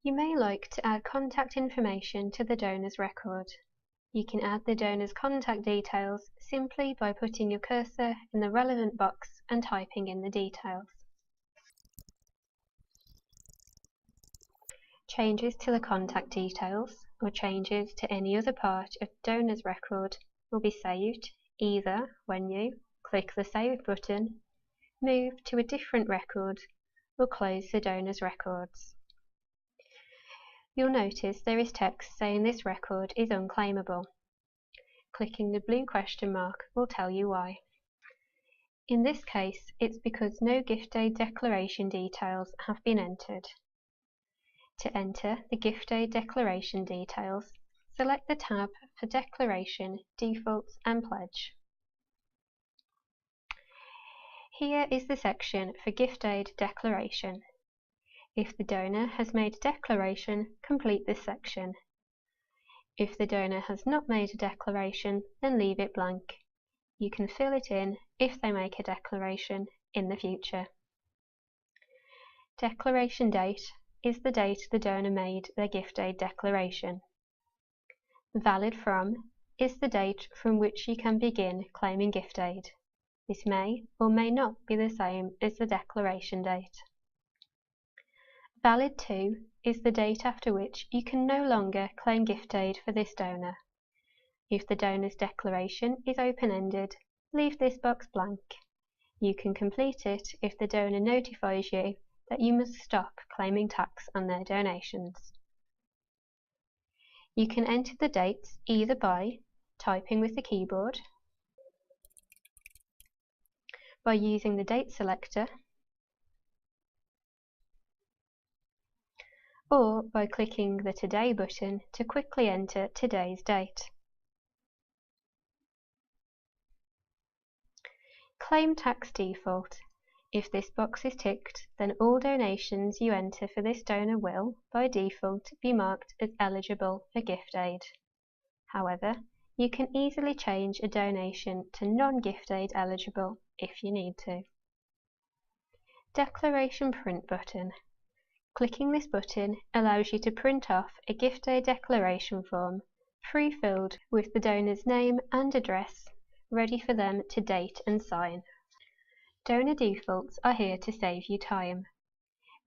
You may like to add contact information to the donor's record. You can add the donor's contact details simply by putting your cursor in the relevant box and typing in the details. Changes to the contact details or changes to any other part of the donor's record will be saved either when you click the Save button, move to a different record, or close the donor's records. You'll notice there is text saying this record is unclaimable. Clicking the blue question mark will tell you why. In this case, it's because no gift aid declaration details have been entered. To enter the gift aid declaration details, select the tab for Declaration, Defaults and Pledge. Here is the section for gift aid declaration. If the donor has made a declaration, complete this section. If the donor has not made a declaration, then leave it blank. You can fill it in if they make a declaration in the future. Declaration date is the date the donor made their gift aid declaration. Valid from is the date from which you can begin claiming gift aid. This may or may not be the same as the declaration date. Valid to is the date after which you can no longer claim gift aid for this donor. If the donor's declaration is open-ended, leave this box blank. You can complete it if the donor notifies you that you must stop claiming tax on their donations. You can enter the dates either by typing with the keyboard, by using the date selector, or by clicking the Today button to quickly enter today's date. Claim tax default. If this box is ticked, then all donations you enter for this donor will, by default, be marked as eligible for gift aid. However, you can easily change a donation to non-gift aid eligible if you need to. Declaration Print button. Clicking this button allows you to print off a gift aid declaration form, pre-filled with the donor's name and address, ready for them to date and sign. Donor defaults are here to save you time.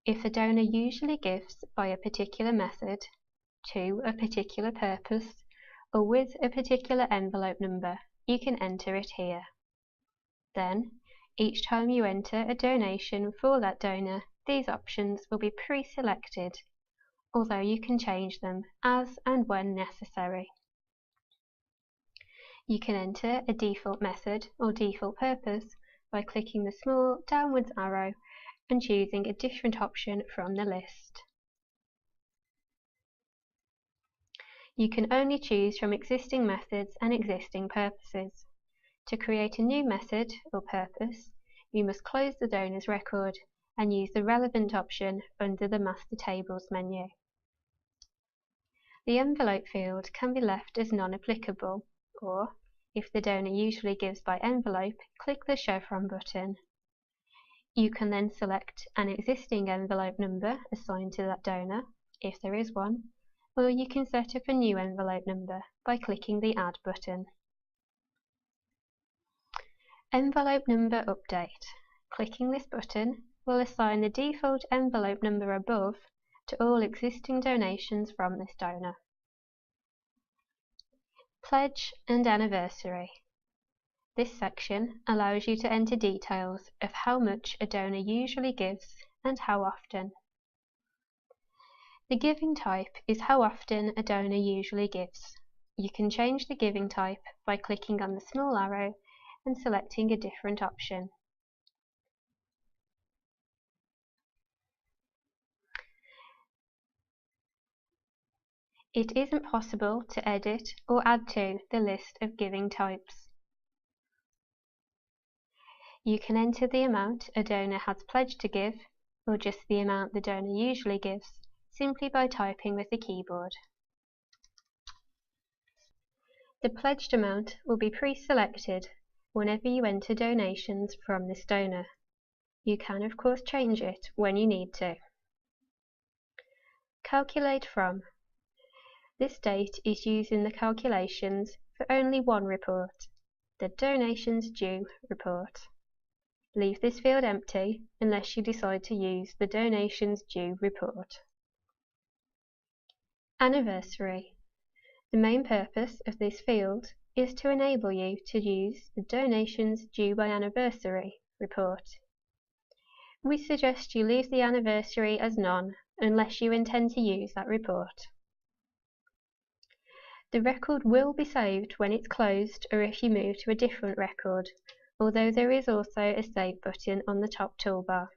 If a donor usually gives by a particular method, to a particular purpose, or with a particular envelope number, you can enter it here. Then, each time you enter a donation for that donor, these options will be pre-selected, although you can change them as and when necessary. You can enter a default method or default purpose by clicking the small downwards arrow and choosing a different option from the list. You can only choose from existing methods and existing purposes. To create a new method or purpose, you must close the donor's record and use the relevant option under the Master Tables menu. The envelope field can be left as non-applicable, or, if the donor usually gives by envelope, click the chevron button. You can then select an existing envelope number assigned to that donor, if there is one, or you can set up a new envelope number by clicking the Add button. Envelope Number Update. Clicking this button will assign the default envelope number above to all existing donations from this donor. Pledge and Anniversary. This section allows you to enter details of how much a donor usually gives and how often. The giving type is how often a donor usually gives. You can change the giving type by clicking on the small arrow and selecting a different option. It isn't possible to edit or add to the list of giving types. You can enter the amount a donor has pledged to give, or just the amount the donor usually gives, simply by typing with the keyboard. The pledged amount will be pre-selected whenever you enter donations from this donor. You can of course change it when you need to. Calculate from. This date is used in the calculations for only one report, the Donations Due report. Leave this field empty unless you decide to use the Donations Due report. Anniversary. The main purpose of this field is to enable you to use the Donations Due by Anniversary report. We suggest you leave the anniversary as none unless you intend to use that report. The record will be saved when it's closed or if you move to a different record, although there is also a Save button on the top toolbar.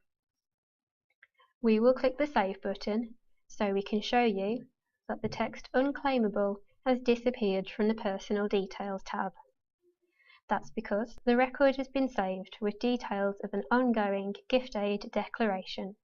We will click the Save button so we can show you that the text Unclaimable has disappeared from the Personal Details tab. That's because the record has been saved with details of an ongoing gift aid declaration.